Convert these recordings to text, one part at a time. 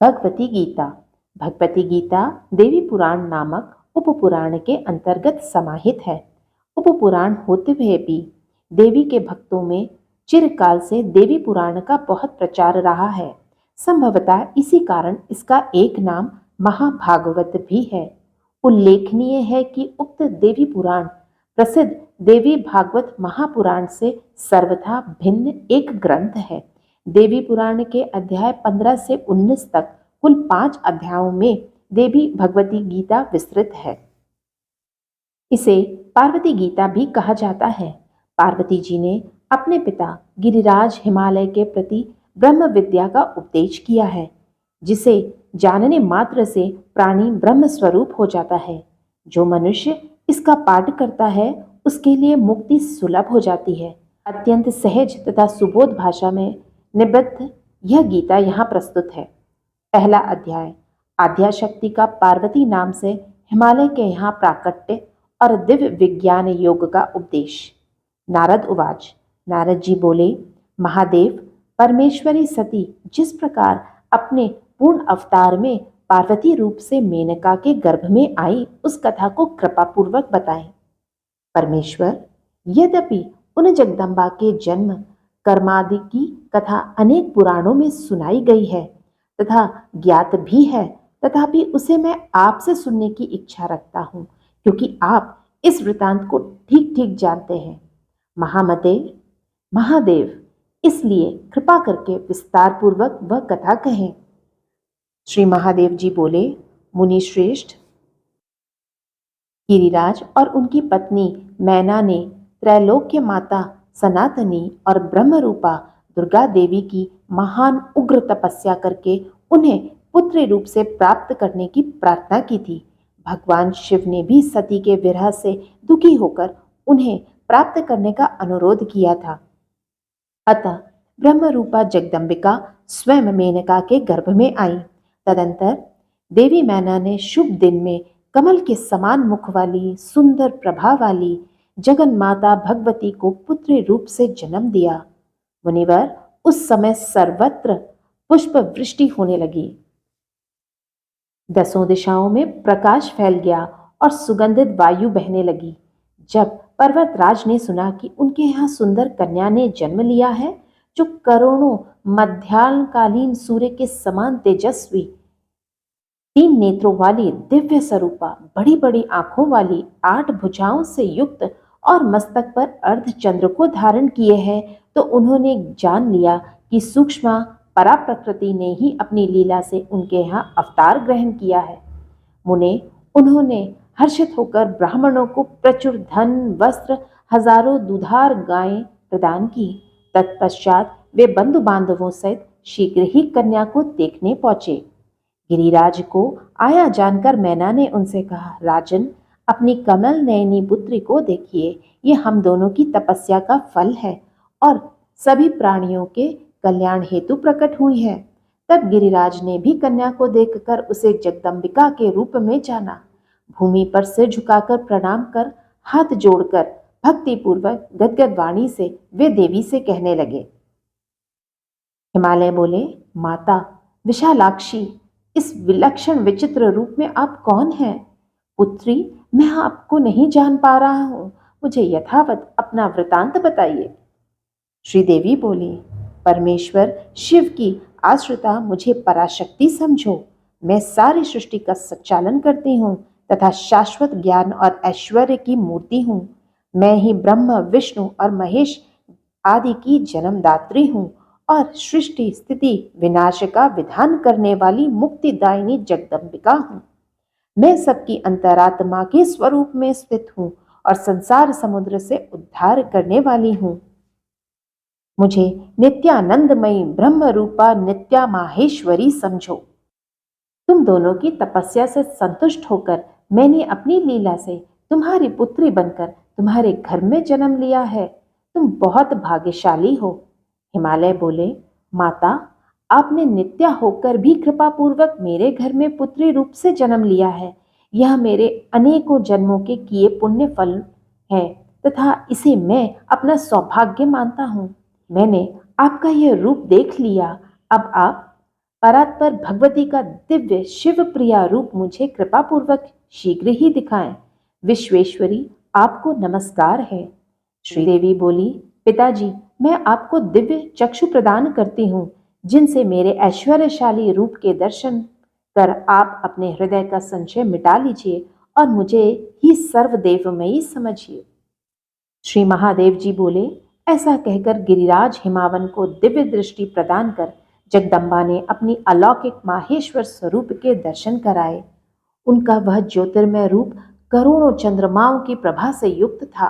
भगवती गीता। भगवती गीता देवी पुराण नामक उपपुराण के अंतर्गत समाहित है। उपपुराण होते हुए भी देवी के भक्तों में चिरकाल से देवी पुराण का बहुत प्रचार रहा है। संभवतः इसी कारण इसका एक नाम महाभागवत भी है। उल्लेखनीय है कि उक्त देवी पुराण प्रसिद्ध देवी भागवत महापुराण से सर्वथा भिन्न एक ग्रंथ है। देवी पुराण के अध्याय 15 से 19 तक कुल 5 अध्यायों में देवी भगवती गीता विस्तृत है। इसे पार्वती गीता भी कहा जाता है। पार्वती जी ने अपने पिता गिरिराज हिमालय के प्रति ब्रह्म विद्या का उपदेश किया है, जिसे जानने मात्र से प्राणी ब्रह्म स्वरूप हो जाता है। जो मनुष्य इसका पाठ करता है उसके लिए मुक्ति सुलभ हो जाती है। अत्यंत सहज तथा सुबोध भाषा में निबद्ध यह गीता यहाँ प्रस्तुत है। पहला अध्याय आद्याशक्ति का पार्वती नाम से हिमालय के यहाँ प्राकट्य और दिव्य विज्ञान योग का उपदेश। नारद उवाच। नारद जी बोले, महादेव, परमेश्वरी सती जिस प्रकार अपने पूर्ण अवतार में पार्वती रूप से मेनका के गर्भ में आई, उस कथा को कृपापूर्वक बताएं। परमेश्वर, यद्यपि उन जगदम्बा के जन्म कर्मादि की कथा अनेक पुराणों में सुनाई गई है तथा ज्ञात भी है, तथापि उसे मैं आपसे सुनने की इच्छा रखता हूँ, क्योंकि आप इस वृतांत को ठीक ठीक जानते हैं। महामते, महादेव, इसलिए कृपा करके विस्तार पूर्वक वह कथा कहें। श्री महादेव जी बोले, मुनि श्रेष्ठ, गिरिराज और उनकी पत्नी मैना ने त्रैलोक्य माता सनातनी और ब्रह्मरूपा दुर्गा देवी की महान उग्र तपस्या करके उन्हें पुत्र रूप से प्राप्त करने की प्रार्थना की थी। भगवान शिव ने भी सती के विरह से दुखी होकर उन्हें प्राप्त करने का अनुरोध किया था। अतः ब्रह्मरूपा जगदम्बिका स्वयं मेनका के गर्भ में आई। तदंतर देवी मैना ने शुभ दिन में कमल के समान मुख वाली सुंदर प्रभा वाली जगन माता भगवती को पुत्र रूप से जन्म दिया। मुनिवर, उस समय सर्वत्र पुष्प वृष्टि होने लगी। दसों दिशाओं में प्रकाश फैल गया और सुगंधित वायु बहने लगी। जब पर्वतराज ने सुना कि उनके यहाँ सुंदर कन्या ने जन्म लिया है, जो करोड़ों मध्याह्नकालीन सूर्य के समान तेजस्वी, 3 नेत्रों वाली दिव्य स्वरूपा, बड़ी बड़ी आंखों वाली, 8 भुजाओं से युक्त और मस्तक पर अर्ध चंद्र को धारण किए हैं, तो उन्होंने जान लिया कि सूक्ष्म परा प्रकृति ने ही अपनी लीला से उनके यहाँ अवतार ग्रहण किया है। मुने, उन्होंने हर्षित होकर ब्राह्मणों को प्रचुर धन, वस्त्र, हजारों दुधार गायें प्रदान की। तत्पश्चात वे बंधु बांधवों सहित शीघ्र ही कन्या को देखने पहुंचे। गिरिराज को आया जानकर मैना ने उनसे कहा, राजन, अपनी कमल नयनी पुत्री को देखिए, ये हम दोनों की तपस्या का फल है और सभी प्राणियों के कल्याण हेतु प्रकट हुई है। तब गिरिराज ने भी कन्या को देखकर उसे जगदम्बिका के रूप में जाना। भूमि पर सिर झुकाकर प्रणाम कर, हाथ जोड़कर भक्तिपूर्वक गदगद वाणी से वे देवी से कहने लगे। हिमालय बोले, माता विशालाक्षी, इस विलक्षण विचित्र रूप में आप कौन हैं? पुत्री, मैं आपको नहीं जान पा रहा हूं, मुझे यथावत अपना वृतांत बताइए। श्रीदेवी बोली, परमेश्वर शिव की आश्रिता मुझे पराशक्ति समझो। मैं सारी सृष्टि का संचालन करती हूँ तथा शाश्वत ज्ञान और ऐश्वर्य की मूर्ति हूँ। मैं ही ब्रह्म, विष्णु और महेश आदि की जन्मदात्री हूँ और सृष्टि स्थिति विनाश का विधान करने वाली मुक्तिदायिनी जगदम्बिका हूँ। मैं सबकी अंतरात्मा के स्वरूप में स्थित हूँ और संसार समुद्र से उद्धार करने वाली हूँ। मुझे नित्यानंदमयी ब्रह्म रूपा नित्या माहेश्वरी समझो। तुम दोनों की तपस्या से संतुष्ट होकर मैंने अपनी लीला से तुम्हारी पुत्री बनकर तुम्हारे घर में जन्म लिया है। तुम बहुत भाग्यशाली हो। हिमालय बोले, माता, आपने नित्या होकर भी कृपा पूर्वक मेरे घर में पुत्री रूप से जन्म लिया है। यह मेरे अनेकों जन्मों के किए पुण्य फल है तथा इसे मैं अपना सौभाग्य मानता हूँ। मैंने आपका यह रूप देख लिया। अब आप परात्पर भगवती का दिव्य शिव प्रिया रूप मुझे कृपा पूर्वक शीघ्र ही दिखाएं। विश्वेश्वरी, आपको नमस्कार है। श्रीदेवी बोली, पिताजी, मैं आपको दिव्य चक्षु प्रदान करती हूँ, जिनसे मेरे ऐश्वर्यशाली रूप के दर्शन कर आप अपने हृदय का संशय मिटा लीजिए और मुझे ही सर्वदेवमयी समझिए। श्री महादेव जी बोले, ऐसा कहकर गिरिराज हिमावन को दिव्य दृष्टि प्रदान कर जगदम्बा ने अपनी अलौकिक माहेश्वर स्वरूप के दर्शन कराए। उनका वह ज्योतिर्मय रूप करोड़ों चंद्रमाओं की प्रभा से युक्त था।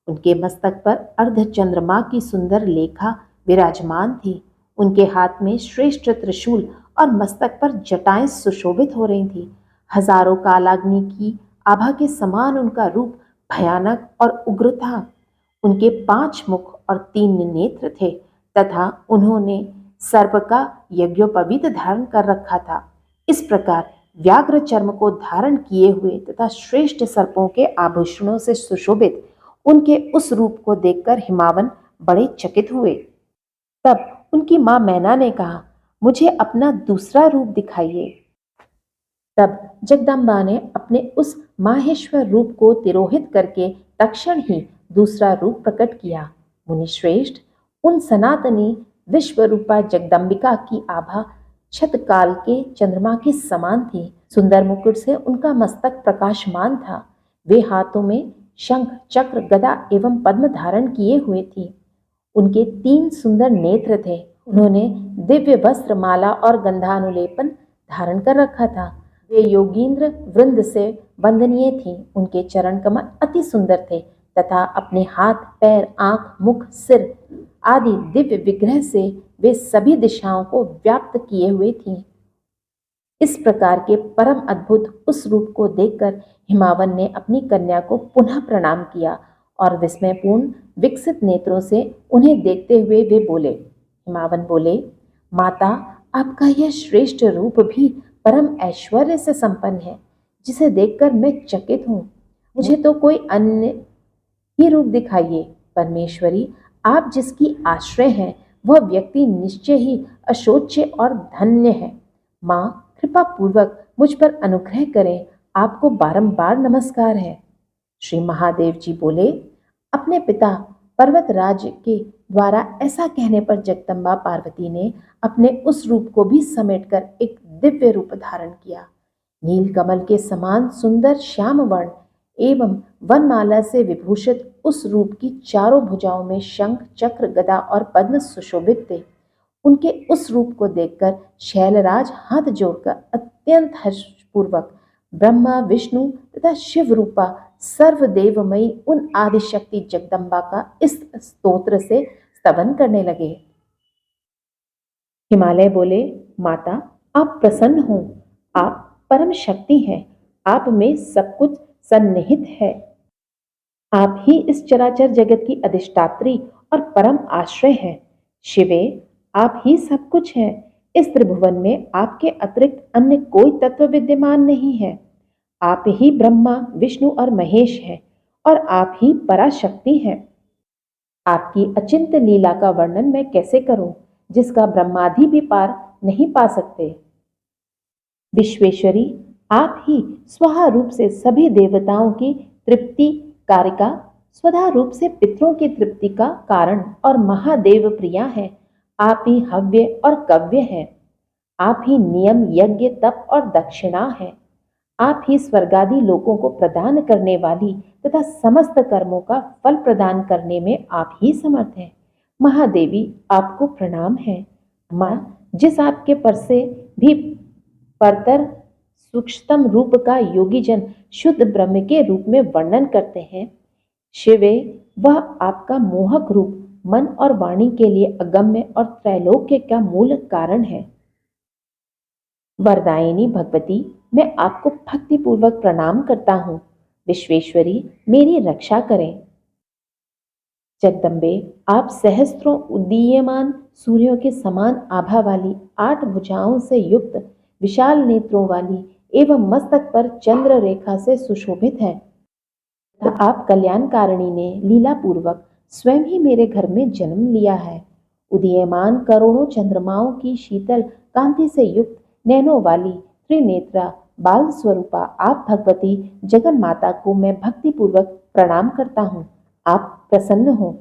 उनके मस्तक पर अर्ध चंद्रमा की सुंदर लेखा विराजमान थी। उनके हाथ में श्रेष्ठ त्रिशूल और मस्तक पर जटाएं सुशोभित हो रही थी। हजारों कालाग्नि की आभा के समान उनका रूप भयानक और उग्र था। उनके 5 मुख और 3 नेत्र थे तथा उन्होंने सर्प का यज्ञोपवीत धारण कर रखा था। इस प्रकार व्याघ्र चर्म को धारण किए हुए तथा श्रेष्ठ सर्पों के आभूषणों से सुशोभित उनके उस रूप को देखकर हिमावन बड़े चकित हुए। तब उनकी मां मैना ने कहा, मुझे अपना दूसरा रूप दिखाइए। तब जगदम्बा ने अपने उस माहेश्वर रूप को तिरोहित करके तत्क्षण ही दूसरा रूप प्रकट किया। मुनिश्रेष्ठ, उन सनातनी विश्वरूपा जगदम्बिका की आभा शतकाल के चंद्रमा के समान थी। सुंदर मुकुट से उनका मस्तक प्रकाशमान था। वे हाथों में शंख, चक्र, गदा एवं पद्म धारण किए हुए थी। उनके 3 सुंदर नेत्र थे। उन्होंने दिव्य वस्त्र, माला और गंधानुलेपन धारण कर रखा था। वे योगींद्र वृंद से वंदनीय थी। उनके चरण कमल अति सुंदर थे तथा अपने हाथ, पैर, आंख, मुख, सिर आदि दिव्य विग्रह से वे सभी दिशाओं को व्याप्त किए हुए थी। इस प्रकार के परम अद्भुत उस रूप को देखकर हिमावन ने अपनी कन्या को पुनः प्रणाम किया और विस्मयपूर्ण विकसित नेत्रों से उन्हें देखते हुए वे बोले। हिमावन बोले, माता, आपका यह श्रेष्ठ रूप भी परम ऐश्वर्य से संपन्न है, जिसे देखकर मैं चकित हूँ। मुझे तो कोई अन्य ही रूप दिखाइए। परमेश्वरी, आप जिसकी आश्रय हैं, वह व्यक्ति निश्चय ही अशोच्य और धन्य है। माँ, कृपा पूर्वक मुझ पर अनुग्रह करें, आपको बारंबार नमस्कार है। श्री महादेव जी बोले, अपने पिता पर्वतराज के द्वारा ऐसा कहने पर जगदम्बा पार्वती ने अपने उस रूप को भी समेटकर एक दिव्य रूप धारण किया। नील कमल के समान सुंदर श्याम वर्ण एवं वनमाला से विभूषित उस रूप की चारों भुजाओं में शंख, चक्र, गदा और पद्म सुशोभित थे। उनके उस रूप को देखकर शैलराज हाथ जोड़कर अत्यंत हर्षपूर्वक ब्रह्मा, विष्णु तथा शिव रूपा सर्वदेवमयी उन आदिशक्ति जगदम्बा का इस स्तोत्र से स्तवन करने लगे। हिमालय बोले, माता, आप प्रसन्न हो। आप परम शक्ति हैं। आप में सब कुछ सन्निहित है। आप ही इस चराचर जगत की अधिष्ठात्री और परम आश्रय हैं। शिवे, आप ही सब कुछ हैं। इस त्रिभुवन में आपके अतिरिक्त अन्य कोई तत्व विद्यमान नहीं है। आप ही ब्रह्मा, विष्णु और महेश हैं और आप ही पराशक्ति हैं। आपकी अचिंत लीला का वर्णन मैं कैसे करूं, जिसका ब्रह्मादि भी पार नहीं पा सकते। विश्वेश्वरी, आप ही स्वाहा रूप से सभी देवताओं की तृप्ति कारिका, स्वधा रूप से पितरों की तृप्ति का कारण और महादेव प्रिया हैं। आप ही हव्य और कव्य हैं। आप ही नियम, यज्ञ, तप और दक्षिणा हैं। आप ही स्वर्गादि लोकों को प्रदान करने वाली तथा समस्त कर्मों का फल प्रदान करने में आप ही समर्थ हैं। महादेवी, आपको प्रणाम है। माँ, जिस आपके पर से भी परतर सूक्ष्मतम रूप का योगी जन शुद्ध ब्रह्म के रूप में वर्णन करते हैं, शिवे, वह आपका मोहक रूप मन और वाणी के लिए अगम्य और त्रैलोक्य का मूल कारण है। वरदायिनी भगवती, मैं आपको भक्तिपूर्वक प्रणाम करता हूँ। विश्वेश्वरी, मेरी रक्षा करें। जगदम्बे, आप सहस्त्रों उदीयमान सूर्यों के समान आभा वाली 8 भुजाओं से युक्त विशाल नेत्रों वाली एवं मस्तक पर चंद्र रेखा से सुशोभित है। आप कल्याणकारिणी ने लीला पूर्वक स्वयं ही मेरे घर में जन्म लिया है। उदीयमान करोड़ों चंद्रमाओं की शीतल कांति से युक्त नैनों वाली त्रिनेत्रा बाल स्वरूपा आप भगवती जगन माता को मैं भक्ति पूर्वक प्रणाम करता हूँ। आप प्रसन्न हो।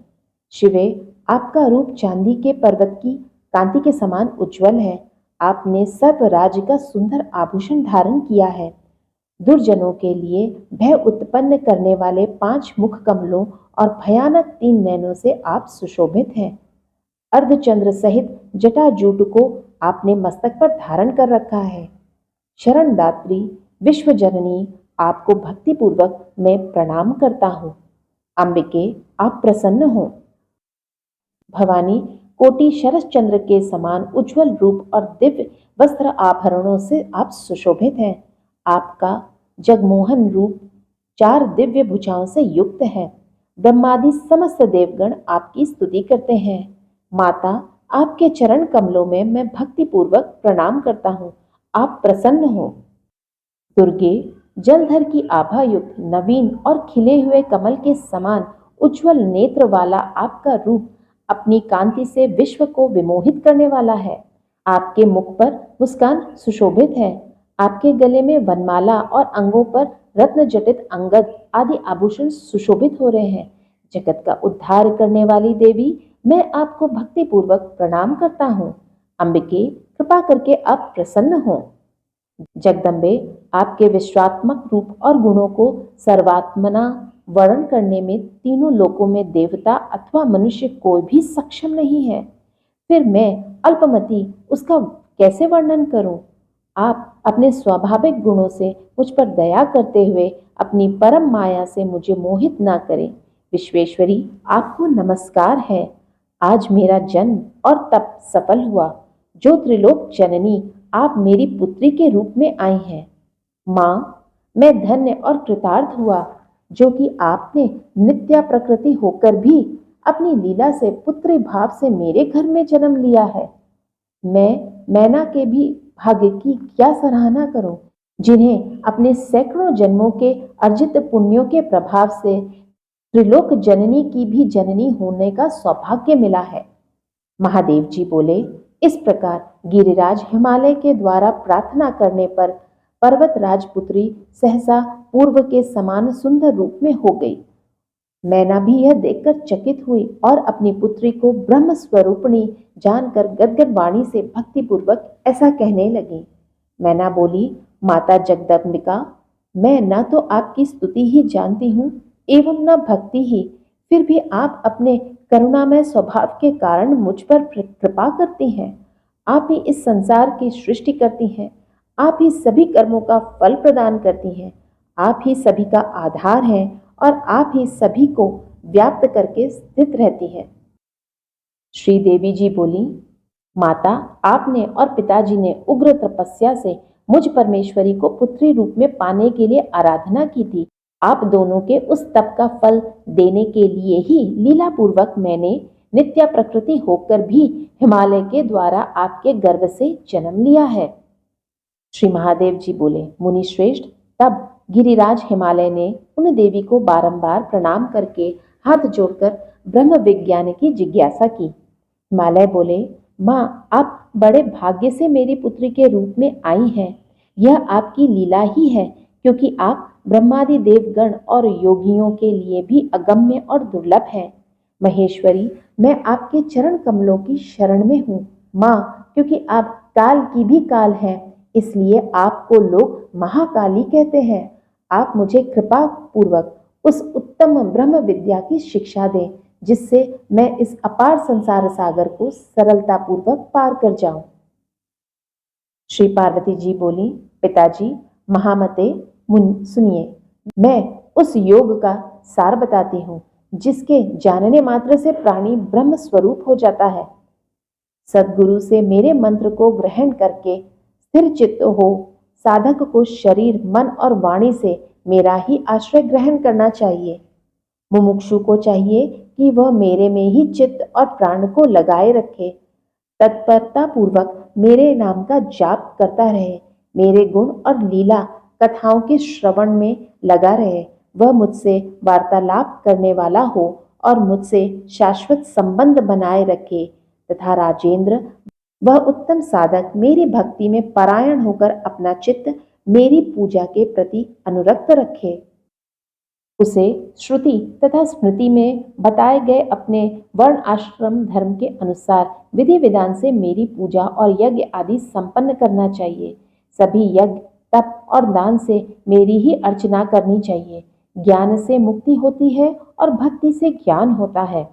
शिवे, आपका रूप चांदी के पर्वत की कांति के समान उज्जवल है। आपने सर्पराज का सुंदर आभूषण धारण किया है। दुर्जनों के लिए भय उत्पन्न करने वाले 5 मुख कमलों और भयानक 3 नैनों से आप सुशोभित हैं। अर्धचंद्र सहित जटाजूट को आपने मस्तक पर धारण कर रखा है। शरणदात्री विश्व जननी, आपको भक्ति पूर्वक मैं प्रणाम करता हूँ। अंबिके, आप प्रसन्न हो। भवानी, कोटि शरद चंद्र के समान उज्जवल रूप और दिव्य वस्त्र आभरणों से आप सुशोभित हैं। आपका जगमोहन रूप 4 दिव्य भुजाओं से युक्त है। ब्रह्मादि समस्त देवगण आपकी स्तुति करते हैं। माता, आपके चरण कमलों में मैं भक्ति पूर्वक प्रणाम करता हूँ। आप प्रसन्न हो। दुर्गे, जलधर की आभा युक्त नवीन और खिले हुए कमल के समान उज्जवल नेत्र वाला आपका रूप अपनी कांति से विश्व को विमोहित करने वाला है। आपके मुख पर मुस्कान सुशोभित है। आपके गले में वनमाला और अंगों पर रत्न जटित अंगद आदि आभूषण सुशोभित हो रहे हैं। जगत का उद्धार करने वाली देवी, मैं आपको भक्ति पूर्वक प्रणाम करता हूँ। अंबिके, कृपा करके आप प्रसन्न हो। जगदम्बे, आपके विश्वात्मक रूप और गुणों को सर्वात्मना वर्णन करने में तीनों लोकों में देवता अथवा मनुष्य कोई भी सक्षम नहीं है। फिर मैं अल्पमति उसका कैसे वर्णन करूं? आप अपने स्वाभाविक गुणों से मुझ पर दया करते हुए अपनी परम माया से मुझे मोहित ना करें। विश्वेश्वरी, आपको नमस्कार है। आज मेरा जन्म और तप सफल हुआ। जो त्रिलोक जननी, आप मेरी पुत्री के रूप में आई हैं। माँ, मैं धन्य और कृतार्थ हुआ जो कि आपने नित्या प्रकृति होकर भी अपनी लीला से पुत्री भाव से मेरे घर में जन्म लिया है। मैं मैना के भी भाग्य की क्या सराहना करूं, जिन्हें अपने सैकड़ों जन्मों के अर्जित पुण्यों के प्रभाव से त्रिलोक जननी की भी जननी होने का सौभाग्य मिला है। महादेव जी बोले, इस प्रकार गिरिराज हिमालय के द्वारा प्रार्थना करने पर पर्वत राजपुत्री सहसा पूर्व के समान सुंदर रूप में हो गई। मैना भी यह देखकर चकित हुई और अपनी पुत्री को ब्रह्म स्वरूपिणी जानकर गदगद वाणी से भक्ति पूर्वक ऐसा कहने लगी। मैना बोली, माता जगदम्बिका, मैं न तो आपकी स्तुति ही जानती हूँ एवं न भक्ति ही, फिर भी आप अपने करुणामय स्वभाव के कारण मुझ पर कृपा करती हैं। आप ही इस संसार की सृष्टि करती हैं। आप ही सभी कर्मों का फल प्रदान करती हैं। आप ही सभी का आधार हैं और आप ही सभी को व्याप्त करके स्थित रहती हैं। श्री देवी जी बोली, माता, आपने और पिताजी ने उग्र तपस्या से मुझ परमेश्वरी को पुत्री रूप में पाने के लिए आराधना की थी। आप दोनों के उस तप का फल देने के लिए ही लीला पूर्वक मैंने नित्या प्रकृति होकर भी हिमालय के द्वारा आपके गर्भ से जन्म लिया है। श्री महादेव जी बोले, मुनि श्रेष्ठ, तब गिरिराज हिमालय ने उन देवी को बारंबार प्रणाम करके हाथ जोड़कर ब्रह्म विज्ञान की जिज्ञासा की। हिमालय बोले, माँ, आप बड़े भाग्य से मेरी पुत्री के रूप में आई हैं। यह आपकी लीला ही है, क्योंकि आप ब्रह्मादि देवगण और योगियों के लिए भी अगम्य और दुर्लभ हैं। महेश्वरी, मैं आपके चरण कमलों की शरण में हूँ। माँ, क्योंकि आप काल की भी काल हैं, इसलिए आपको लोग महाकाली कहते हैं। आप मुझे कृपा पूर्वक उस उत्तम ब्रह्म विद्या की शिक्षा दें, जिससे मैं इस अपार संसार सागर को सरलता पूर्वक पार कर जाऊं। श्री पार्वती जी बोली, पिताजी, महामते, सुनिए, मैं उस योग का सार बताती हूँ जिसके जानने मात्र से प्राणी ब्रह्म स्वरूप हो जाता है। सद्गुरु से मेरे मंत्र को ग्रहण करके स्थिर चित्त हो साधक को शरीर, मन और वाणी से मेरा ही आश्रय ग्रहण करना चाहिए। मुमुक्षु को चाहिए कि वह मेरे में ही चित्त और प्राण को लगाए रखे, तत्परता पूर्वक मेरे नाम का जाप करता रहे, मेरे गुण और लीला कथाओं के श्रवण में लगा रहे, वह मुझसे वार्तालाप करने वाला हो और मुझसे शाश्वत संबंध बनाए रखे तथा राजेंद्र वह उत्तम साधक मेरी भक्ति में परायण होकर अपना चित्त मेरी पूजा के प्रति अनुरक्त रखे। उसे श्रुति तथा स्मृति में बताए गए अपने वर्ण आश्रम धर्म के अनुसार विधि विधान से मेरी पूजा और यज्ञ आदि संपन्न करना चाहिए। सभी यज्ञ तप और दान से मेरी ही अर्चना करनी चाहिए। ज्ञान से मुक्ति होती है और भक्ति से ज्ञान होता है।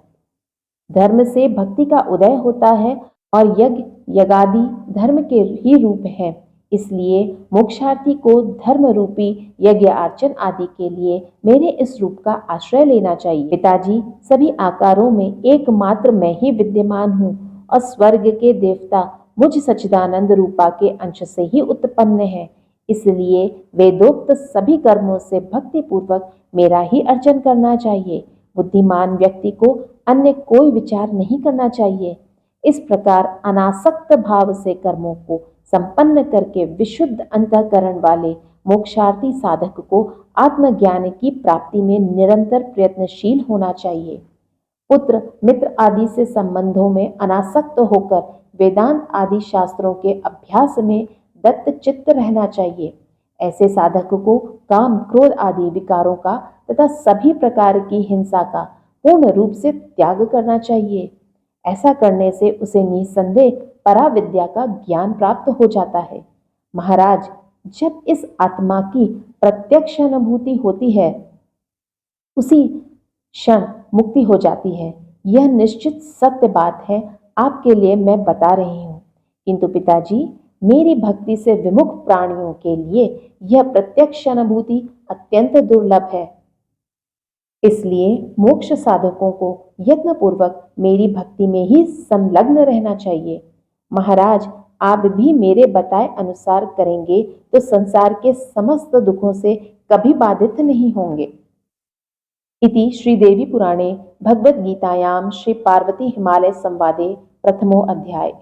धर्म से भक्ति का उदय होता है और यज्ञ यज्ञादि धर्म के ही रूप है। इसलिए मोक्षार्थी को धर्म रूपी यज्ञ अर्चन आदि के लिए मेरे इस रूप का आश्रय लेना चाहिए। पिताजी, सभी आकारों में एकमात्र मैं ही विद्यमान हूँ और स्वर्ग के देवता मुझ सच्चिदानंद रूपा के अंश से ही उत्पन्न है। इसलिए वेदोक्त सभी कर्मों से भक्ति पूर्वक मेरा ही अर्चन करना चाहिए। बुद्धिमान व्यक्ति को अन्य कोई विचार नहीं करना चाहिए। इस प्रकार अनासक्त भाव से कर्मों को संपन्न करके विशुद्ध अंतःकरण वाले मोक्षार्थी साधक को आत्मज्ञान की प्राप्ति में निरंतर प्रयत्नशील होना चाहिए। पुत्र मित्र आदि से संबंधों में अनासक्त होकर वेदांत आदि शास्त्रों के अभ्यास में दत्त चित्त रहना चाहिए। ऐसे साधक को काम क्रोध आदि विकारों का तथा सभी प्रकार की हिंसा का पूर्ण रूप से त्याग करना चाहिए। ऐसा करने से उसे निसंदेह पराविद्या का ज्ञान प्राप्त हो जाता है। महाराज, जब इस आत्मा की प्रत्यक्ष अनुभूति होती है उसी क्षण मुक्ति हो जाती है। यह निश्चित सत्य बात है, आपके लिए मैं बता रही हूँ। किंतु पिताजी, मेरी भक्ति से विमुख प्राणियों के लिए यह प्रत्यक्ष अनुभूति अत्यंत दुर्लभ है। इसलिए मोक्ष साधकों को यत्नपूर्वक मेरी भक्ति में ही संलग्न रहना चाहिए। महाराज, आप भी मेरे बताए अनुसार करेंगे तो संसार के समस्त दुखों से कभी बाधित नहीं होंगे। इति श्रीदेवी पुराणे भगवद्गीतायां श्री पार्वती हिमालय संवादे प्रथमो अध्याय।